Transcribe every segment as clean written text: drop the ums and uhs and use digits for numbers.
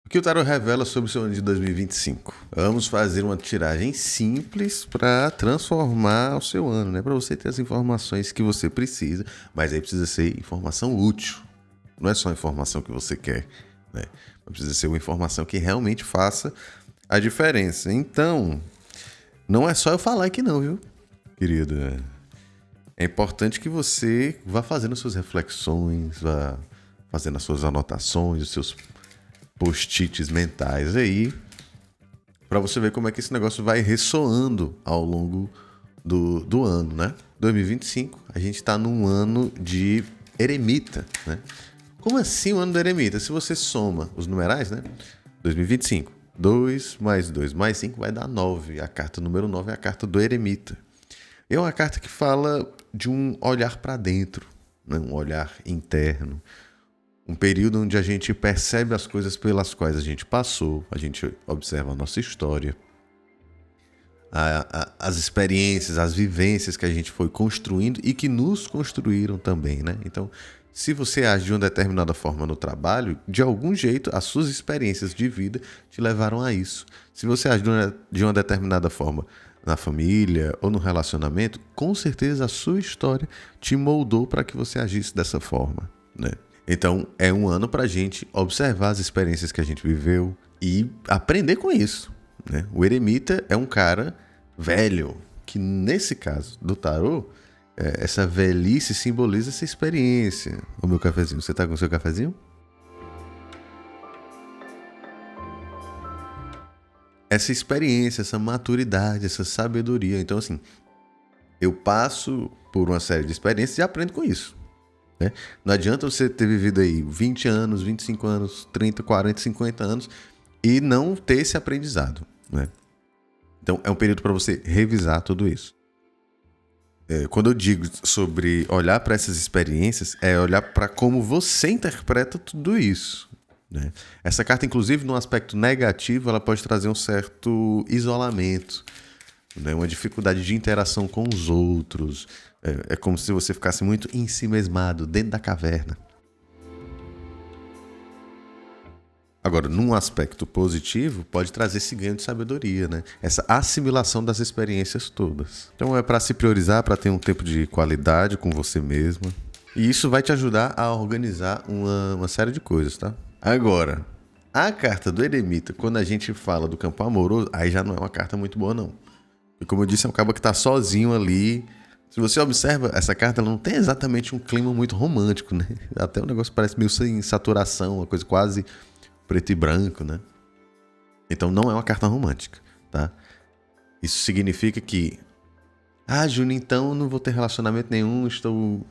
O que o tarot revela sobre o seu ano de 2025? Vamos fazer uma tiragem simples para transformar o seu ano, né? Para você ter as informações que você precisa, mas aí precisa ser informação útil. Não é só a informação que você quer, né? Precisa ser uma informação que realmente faça a diferença. Então, não é só eu falar aqui não, viu, querida? É importante que você vá fazendo suas reflexões, vá fazendo as suas anotações, os seus post-its mentais aí, para você ver como é que esse negócio vai ressoando ao longo do ano, né? 2025, a gente tá num ano de eremita, né? Como assim o ano do eremita? Se você soma os numerais, né? 2025, 2 mais 2 mais 5 vai dar 9. A carta número 9 é a carta do eremita. É uma carta que fala de um olhar para dentro, né? Um olhar interno. Um período onde a gente percebe as coisas pelas quais a gente passou, a gente observa a nossa história, as experiências, as vivências que a gente foi construindo e que nos construíram também, né? Então, se você age de uma determinada forma no trabalho, de algum jeito, as suas experiências de vida te levaram a isso. Se você age de uma determinada forma na família ou no relacionamento, com certeza a sua história te moldou para que você agisse dessa forma, né? Então, é um ano para a gente observar as experiências que a gente viveu e aprender com isso, né? O eremita é um cara velho, que nesse caso do tarô, essa velhice simboliza essa experiência. O meu cafezinho, você tá com o seu cafezinho? Essa experiência, essa maturidade, essa sabedoria. Então, assim, eu passo por uma série de experiências e aprendo com isso, né? Não adianta você ter vivido aí 20 anos, 25 anos, 30, 40, 50 anos e não ter esse aprendizado, né? Então, é um período para você revisar tudo isso. Quando eu digo sobre olhar para essas experiências, é olhar para como você interpreta tudo isso, né? Essa carta, inclusive, no aspecto negativo, ela pode trazer um certo isolamento, né? Uma dificuldade de interação com os outros. É como se você ficasse muito ensimesmado dentro da caverna. Agora, num aspecto positivo, pode trazer esse ganho de sabedoria, né? Essa assimilação das experiências todas. Então é para se priorizar, para ter um tempo de qualidade com você mesma. E isso vai te ajudar a organizar uma série de coisas, tá? Agora, a carta do eremita, quando a gente fala do campo amoroso, aí já não é uma carta muito boa, não. E como eu disse, é um cabo que tá sozinho ali. Se você observa, essa carta ela não tem exatamente um clima muito romântico, né? Até o negócio parece meio sem saturação, uma coisa quase preto e branco, né? Então não é uma carta romântica, tá? Isso significa que Júnior, então eu não vou ter relacionamento nenhum, estou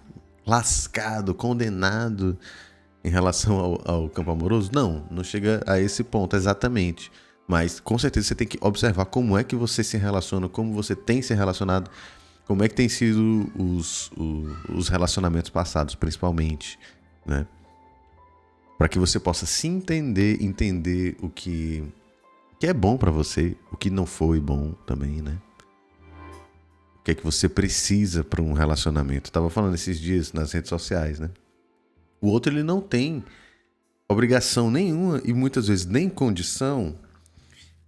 lascado, condenado em relação ao campo amoroso. Não chega a esse ponto exatamente. Mas com certeza você tem que observar como é que você se relaciona, como você tem se relacionado, como é que tem sido os relacionamentos passados, principalmente, né? Para que você possa se entender o que é bom para você, o que não foi bom também, né? O que é que você precisa para um relacionamento. Eu tava falando esses dias nas redes sociais, né? O outro, ele não tem obrigação nenhuma e muitas vezes nem condição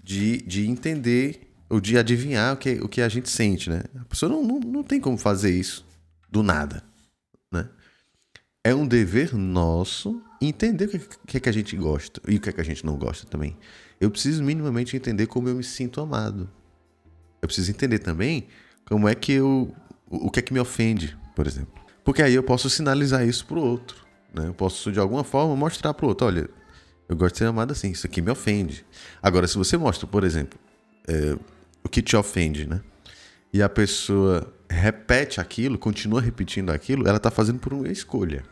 de entender ou de adivinhar o que a gente sente, né? A pessoa não tem como fazer isso do nada, né? É um dever nosso entender o que é que a gente gosta e o que é que a gente não gosta também. Eu preciso minimamente entender como eu me sinto amado. Eu preciso entender também como é que o que é que me ofende, por exemplo. Porque aí eu posso sinalizar isso pro outro, né? Eu posso, de alguma forma, mostrar pro outro, olha, eu gosto de ser amado assim, isso aqui me ofende. Agora, se você mostra, por exemplo, o que te ofende, né? E a pessoa repete aquilo, continua repetindo aquilo, ela tá fazendo por uma escolha.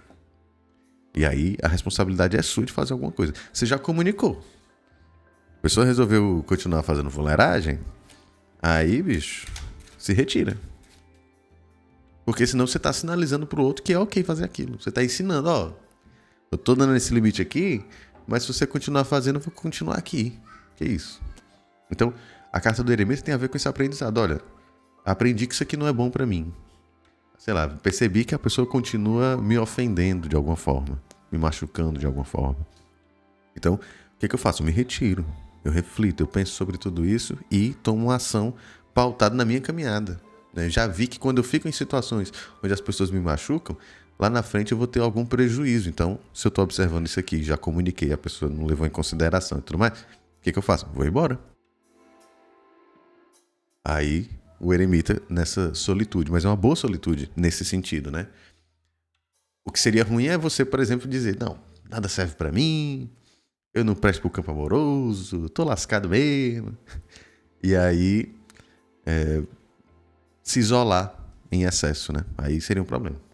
E aí a responsabilidade é sua de fazer alguma coisa. Você já comunicou. A pessoa resolveu continuar fazendo fuleiragem, aí, bicho, se retira. Porque senão você tá sinalizando pro outro que é ok fazer aquilo. Você tá ensinando, ó, eu tô dando esse limite aqui, mas se você continuar fazendo, eu vou continuar aqui. Que isso? Então, a carta do eremita tem a ver com esse aprendizado. Olha, aprendi que isso aqui não é bom pra mim. Sei lá, percebi que a pessoa continua me ofendendo de alguma forma, me machucando de alguma forma. Então, que eu faço? Eu me retiro, eu reflito, eu penso sobre tudo isso e tomo uma ação pautada na minha caminhada. Né? Já vi que quando eu fico em situações onde as pessoas me machucam, lá na frente eu vou ter algum prejuízo. Então, se eu estou observando isso aqui, já comuniquei, a pessoa não levou em consideração e tudo mais, o que eu faço? Vou embora. Aí, o eremita nessa solitude, mas é uma boa solitude nesse sentido, né? O que seria ruim é você, por exemplo, dizer, não, nada serve pra mim, eu não presto pro campo amoroso, tô lascado mesmo. E aí, se isolar em excesso, né? Aí seria um problema.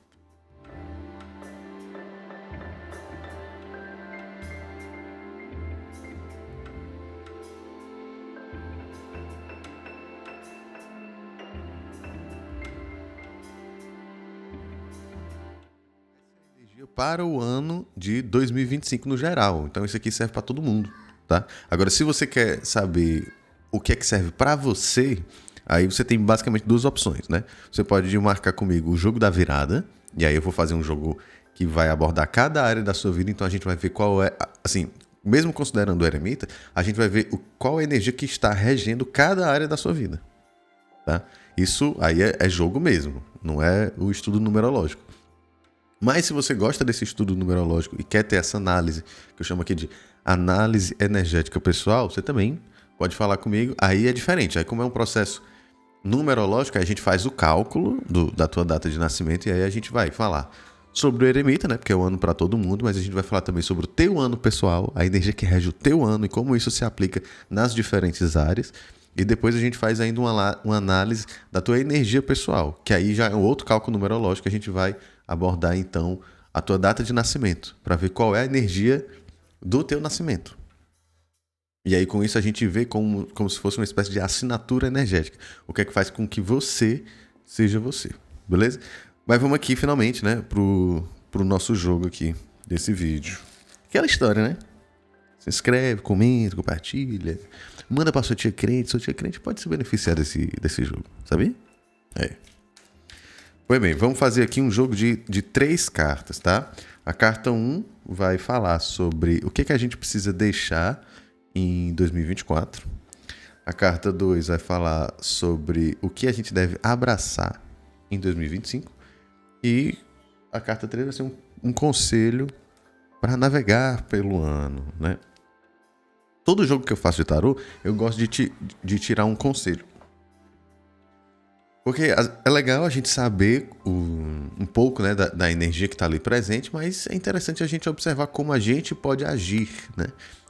Para o ano de 2025 no geral. Então isso aqui serve para todo mundo, tá? Agora, se você quer saber o que é que serve para você, aí você tem basicamente duas opções, né? Você pode marcar comigo o jogo da virada, e aí eu vou fazer um jogo que vai abordar cada área da sua vida, então a gente vai ver qual é, assim, mesmo considerando o eremita, a gente vai ver qual é a energia que está regendo cada área da sua vida, tá? Isso aí é jogo mesmo, não é o estudo numerológico. Mas se você gosta desse estudo numerológico e quer ter essa análise, que eu chamo aqui de análise energética pessoal, você também pode falar comigo. Aí é diferente. Aí como é um processo numerológico, aí a gente faz o cálculo da tua data de nascimento e aí a gente vai falar sobre o eremita, né? Porque é o ano para todo mundo, mas a gente vai falar também sobre o teu ano pessoal, a energia que rege o teu ano e como isso se aplica nas diferentes áreas. E depois a gente faz ainda uma análise da tua energia pessoal, que aí já é um outro cálculo numerológico que a gente vai abordar então a tua data de nascimento, para ver qual é a energia do teu nascimento. E aí com isso a gente vê como se fosse uma espécie de assinatura energética. O que é que faz com que você seja você, beleza? Mas vamos aqui finalmente, né, pro nosso jogo aqui desse vídeo. Aquela história, né? Se inscreve, comenta, compartilha, manda pra sua tia crente pode se beneficiar desse jogo, sabia? Pois bem, vamos fazer aqui um jogo de 3 cartas, tá? A carta 1 vai falar sobre o que a gente precisa deixar em 2024. A carta 2 vai falar sobre o que a gente deve abraçar em 2025. E a carta 3 vai ser um conselho para navegar pelo ano, né? Todo jogo que eu faço de tarô, eu gosto de tirar um conselho. Porque é legal a gente saber um pouco, né, da energia que está ali presente, mas é interessante a gente observar como a gente pode agir, né?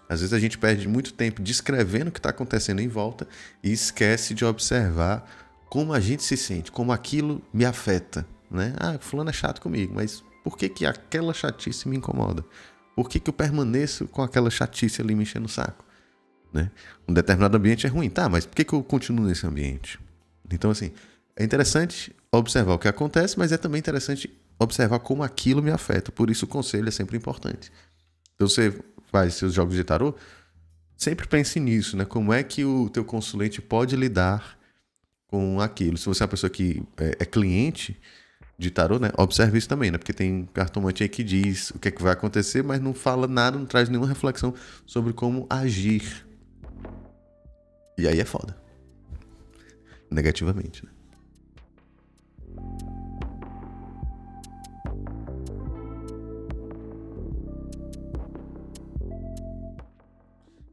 Às vezes a gente perde muito tempo descrevendo o que está acontecendo em volta e esquece de observar como a gente se sente, como aquilo me afeta, né? Ah, fulano é chato comigo, mas por que aquela chatice me incomoda? Por que eu permaneço com aquela chatice ali me enchendo o saco? Né? Um determinado ambiente é ruim, tá, mas por que eu continuo nesse ambiente? Então, assim, é interessante observar o que acontece, mas é também interessante observar como aquilo me afeta. Por isso o conselho é sempre importante. Então você faz seus jogos de tarô, sempre pense nisso, né? Como é que o teu consulente pode lidar com aquilo? Se você é uma pessoa que é cliente de tarô, né? Observe isso também, né? Porque tem cartomante aí que diz o que é que vai acontecer, mas não fala nada, não traz nenhuma reflexão sobre como agir. E aí é foda. Negativamente, né?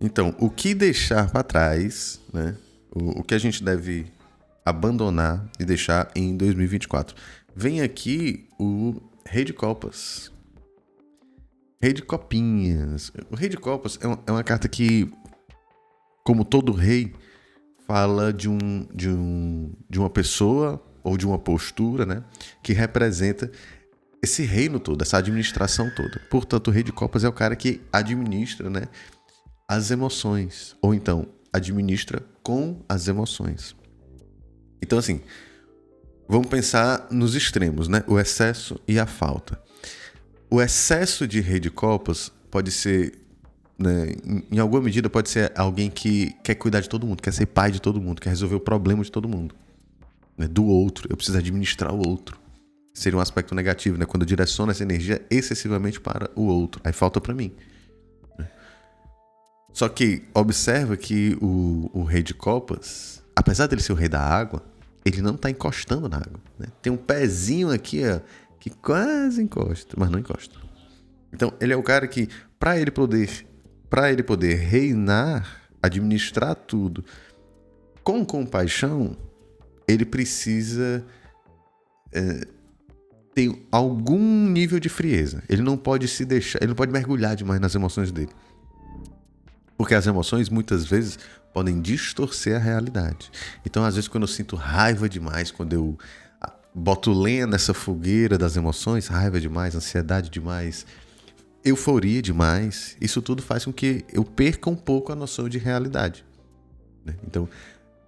Então, o que deixar para trás, né? O que a gente deve abandonar e deixar em 2024? Vem aqui o Rei de Copas. Rei de Copinhas. O Rei de Copas é uma carta que, como todo rei, fala de uma pessoa ou de uma postura, né? Que representa esse reino todo, essa administração toda. Portanto, o Rei de Copas é o cara que administra, né? As emoções, ou então administra com as emoções. Então, assim, vamos pensar nos extremos, né? O excesso e a falta. O excesso de Rei de Copas pode ser, né, em alguma medida, pode ser alguém que quer cuidar de todo mundo, quer ser pai de todo mundo, quer resolver o problema de todo mundo, né? Do outro, eu preciso administrar o outro. Seria um aspecto negativo, né? Quando eu direciono essa energia excessivamente para o outro, aí falta para mim. Só que observa que o rei de copas, apesar dele ser o rei da água, ele não tá encostando na água, né? Tem um pezinho aqui, ó, que quase encosta, mas não encosta. Então, ele é o cara que, para ele poder reinar, administrar tudo com compaixão, ele precisa ter algum nível de frieza. Ele não pode ele não pode mergulhar demais nas emoções dele. Porque as emoções, muitas vezes, podem distorcer a realidade. Então, às vezes, quando eu sinto raiva demais, quando eu boto lenha nessa fogueira das emoções, raiva demais, ansiedade demais, euforia demais, isso tudo faz com que eu perca um pouco a noção de realidade, né? Então,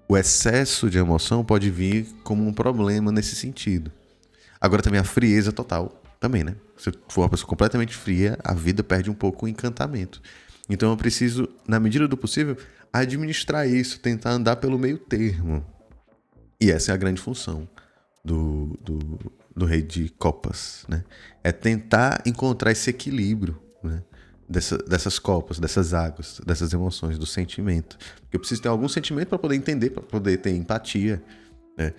o excesso de emoção pode vir como um problema nesse sentido. Agora também a frieza total, também, né? Se for uma pessoa completamente fria, a vida perde um pouco o encantamento. Então eu preciso, na medida do possível, administrar isso, tentar andar pelo meio termo. E essa é a grande função do rei de copas, né? É tentar encontrar esse equilíbrio, né? Dessas copas, dessas águas, dessas emoções, do sentimento. Porque eu preciso ter algum sentimento para poder entender, para poder ter empatia, né?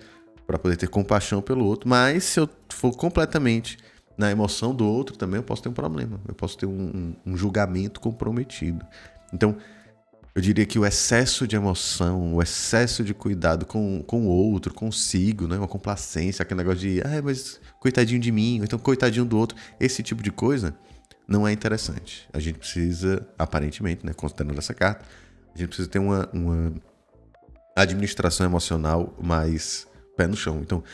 Para poder ter compaixão pelo outro. Mas se eu for completamente na emoção do outro também, eu posso ter um problema. Eu posso ter um julgamento comprometido. Então, eu diria que o excesso de emoção, o excesso de cuidado com o outro, consigo, né? Uma complacência, aquele negócio de mas coitadinho de mim, ou então coitadinho do outro. Esse tipo de coisa não é interessante. A gente precisa, aparentemente, né, considerando essa carta, a gente precisa ter uma administração emocional mais pé no chão. Então,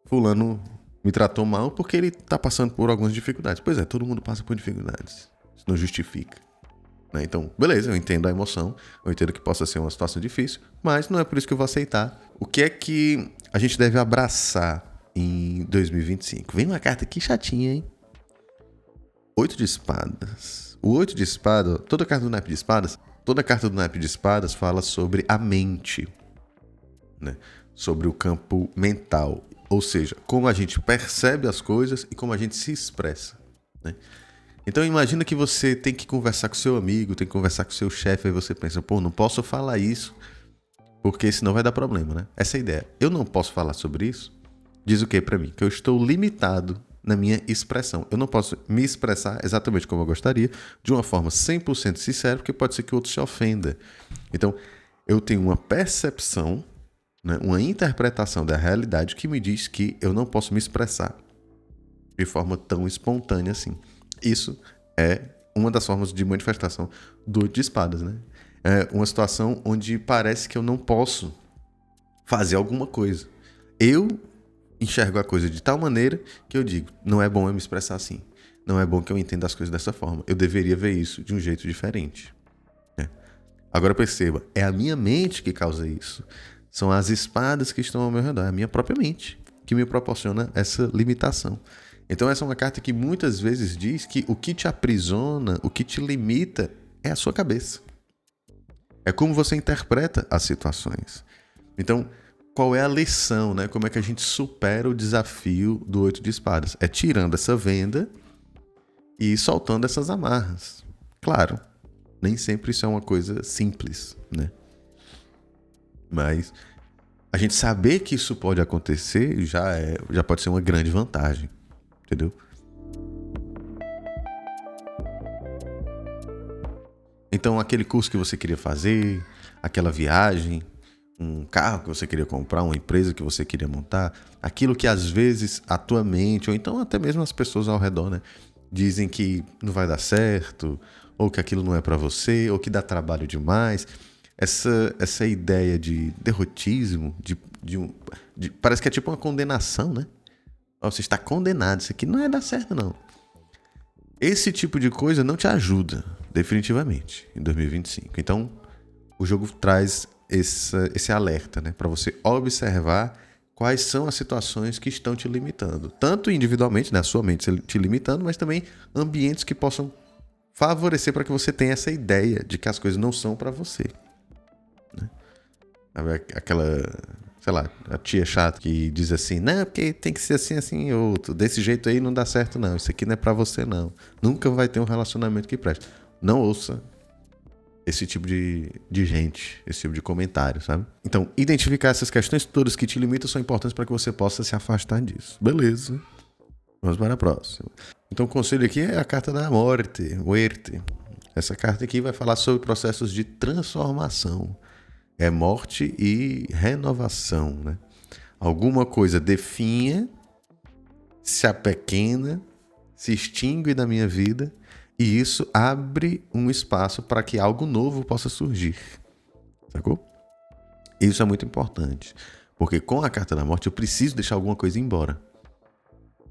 fulano me tratou mal porque ele tá passando por algumas dificuldades. Pois é, todo mundo passa por dificuldades. Isso não justifica, né? Então, beleza, eu entendo a emoção, eu entendo que possa ser uma situação difícil, mas não é por isso que eu vou aceitar. O que é que a gente deve abraçar em 2025? Vem uma carta aqui chatinha, hein? 8 de espadas. O 8 de espadas, toda carta do naipe de espadas fala sobre a mente, né? Sobre o campo mental. Ou seja, como a gente percebe as coisas e como a gente se expressa, né? Então imagina que você tem que conversar com seu amigo, tem que conversar com seu chefe, aí você pensa, não posso falar isso, porque senão vai dar problema, né? Essa é a ideia. Eu não posso falar sobre isso, diz o que pra mim? Que eu estou limitado na minha expressão. Eu não posso me expressar exatamente como eu gostaria, de uma forma 100% sincera, porque pode ser que o outro se ofenda. Então, eu tenho uma percepção, né, uma interpretação da realidade que me diz que eu não posso me expressar de forma tão espontânea assim. Isso é uma das formas de manifestação do 8 de espadas, né? É uma situação onde parece que eu não posso fazer alguma coisa. Eu enxergo a coisa de tal maneira que eu digo, não é bom eu me expressar assim. Não é bom que eu entenda as coisas dessa forma. Eu deveria ver isso de um jeito diferente, né? Agora perceba, é a minha mente que causa isso. São as espadas que estão ao meu redor, é a minha própria mente que me proporciona essa limitação. Então essa é uma carta que muitas vezes diz que o que te aprisiona, o que te limita é a sua cabeça. É como você interpreta as situações. Então, qual é a lição, né? Como é que a gente supera o desafio do 8 de espadas? É tirando essa venda e soltando essas amarras. Claro, nem sempre isso é uma coisa simples, né? Mas a gente saber que isso pode acontecer já pode ser uma grande vantagem, entendeu? Então, aquele curso que você queria fazer, aquela viagem, um carro que você queria comprar, uma empresa que você queria montar, aquilo que às vezes a tua mente, ou então até mesmo as pessoas ao redor, né, dizem que não vai dar certo, ou que aquilo não é pra você, ou que dá trabalho demais. Essa ideia de derrotismo, parece que é tipo uma condenação, né? Você está condenado, isso aqui não vai dar certo, não. Esse tipo de coisa não te ajuda, definitivamente, em 2025. Então, o jogo traz esse alerta, né? Para você observar quais são as situações que estão te limitando. Tanto individualmente, né? A sua mente te limitando, mas também ambientes que possam favorecer para que você tenha essa ideia de que as coisas não são para você, né? Aquela, sei lá, a tia chata que diz assim, não, porque tem que ser assim, assim, outro. Desse jeito aí não dá certo, não. Isso aqui não é pra você, não. Nunca vai ter um relacionamento que preste. Não ouça esse tipo de gente, esse tipo de comentário, sabe? Então, identificar essas questões todas que te limitam são importantes para que você possa se afastar disso. Beleza. Vamos para a próxima. Então, o conselho aqui é a carta da Muerte. Essa carta aqui vai falar sobre processos de transformação. É morte e renovação, né? Alguma coisa definha, se apequena, se extingue da minha vida e isso abre um espaço para que algo novo possa surgir. Sacou? Isso é muito importante, porque com a carta da morte eu preciso deixar alguma coisa embora.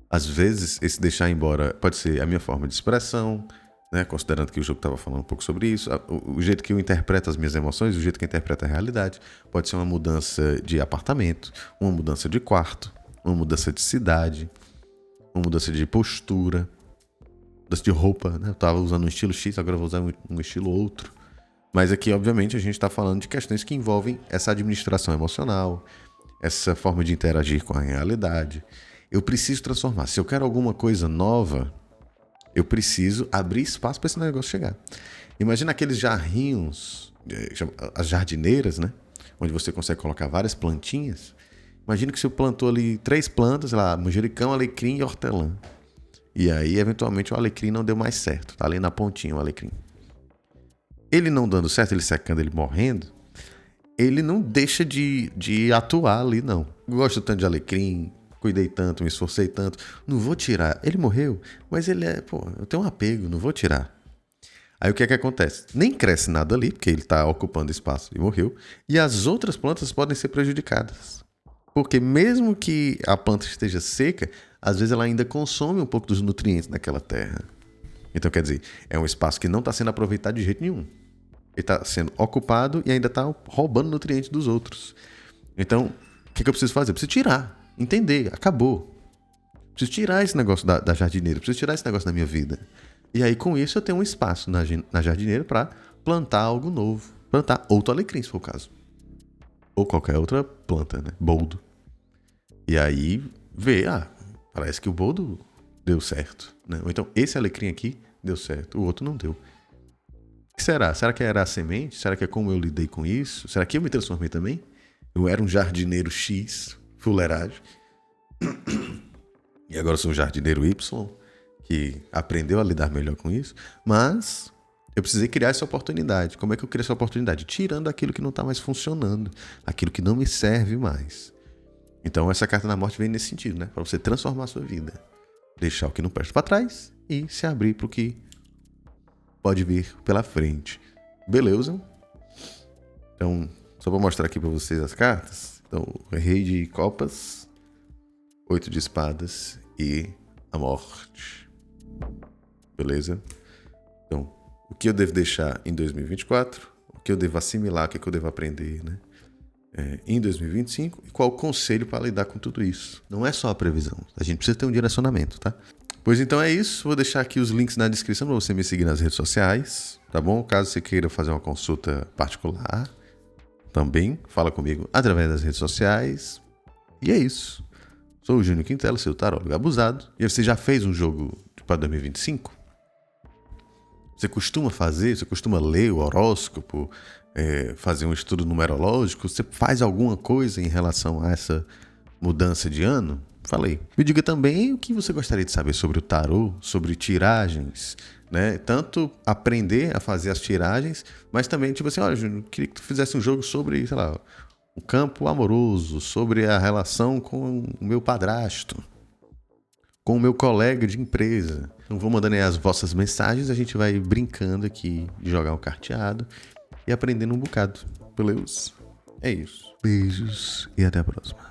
Às vezes, esse deixar embora pode ser a minha forma de expressão, né? Considerando que o jogo estava falando um pouco sobre isso, o jeito que eu interpreto as minhas emoções, o jeito que eu interpreto a realidade, pode ser uma mudança de apartamento, uma mudança de quarto, uma mudança de cidade, uma mudança de postura, mudança de roupa, né? Eu estava usando um estilo X, agora eu vou usar um estilo outro. Mas aqui, obviamente, a gente está falando de questões que envolvem essa administração emocional, essa forma de interagir com a realidade. Eu preciso transformar. Se eu quero alguma coisa nova, eu preciso abrir espaço para esse negócio chegar. Imagina aqueles jarrinhos, as jardineiras, né? Onde você consegue colocar várias plantinhas. Imagina que você plantou ali 3 plantas, sei lá, manjericão, alecrim e hortelã. E aí, eventualmente, o alecrim não deu mais certo. Tá ali na pontinha o alecrim. Ele não dando certo, ele secando, ele morrendo, ele não deixa de atuar ali, não. Gosto tanto de alecrim, cuidei tanto, me esforcei tanto, não vou tirar. Ele morreu, mas ele eu tenho um apego, não vou tirar. Aí o que é que acontece? Nem cresce nada ali, porque ele está ocupando espaço e morreu, e as outras plantas podem ser prejudicadas. Porque mesmo que a planta esteja seca, às vezes ela ainda consome um pouco dos nutrientes daquela terra. Então, quer dizer, é um espaço que não está sendo aproveitado de jeito nenhum. Ele está sendo ocupado e ainda está roubando nutrientes dos outros. Então, o que eu preciso fazer? Eu preciso tirar. Entender, acabou. Preciso tirar esse negócio da jardineira, preciso tirar esse negócio da minha vida. E aí, com isso, eu tenho um espaço na jardineira para plantar algo novo. Plantar outro alecrim, se for o caso. Ou qualquer outra planta, né? Boldo. E aí, parece que o boldo deu certo, né? Ou então, esse alecrim aqui deu certo, o outro não deu. O que será? Será que era a semente? Será que é como eu lidei com isso? Será que eu me transformei também? Eu era um jardineiro X, fuleiragem. E agora eu sou um jardineiro Y, que aprendeu a lidar melhor com isso. Mas eu precisei criar essa oportunidade. Como é que eu criei essa oportunidade? Tirando aquilo que não está mais funcionando, aquilo que não me serve mais. Então essa carta da morte vem nesse sentido, né? Para você transformar a sua vida. Deixar o que não presta para trás e se abrir para o que pode vir pela frente. Beleza? Então, só vou mostrar aqui para vocês as cartas. Então, Rei de Copas, 8 de Espadas e a Morte. Beleza? Então, o que eu devo deixar em 2024? O que eu devo assimilar? O que eu devo aprender, né? Em 2025? E qual o conselho para lidar com tudo isso? Não é só a previsão. A gente precisa ter um direcionamento, tá? Pois então é isso. Vou deixar aqui os links na descrição para você me seguir nas redes sociais, tá bom? Caso você queira fazer uma consulta particular, também fala comigo através das redes sociais. E é isso. Sou o Júnior Quintela, seu tarólogo abusado. E você já fez um jogo para 2025? Você costuma fazer? Você costuma ler o horóscopo? Fazer um estudo numerológico? Você faz alguma coisa em relação a essa mudança de ano? Falei. Me diga também o que você gostaria de saber sobre o tarô, sobre tiragens, né? Tanto aprender a fazer as tiragens, mas também, tipo assim, olha, Júnior, queria que tu fizesse um jogo sobre, sei lá, o campo amoroso, sobre a relação com o meu padrasto, com o meu colega de empresa. Então vou mandando aí as vossas mensagens, a gente vai brincando aqui de jogar um carteado e aprendendo um bocado. Beleza? É isso. Beijos e até a próxima.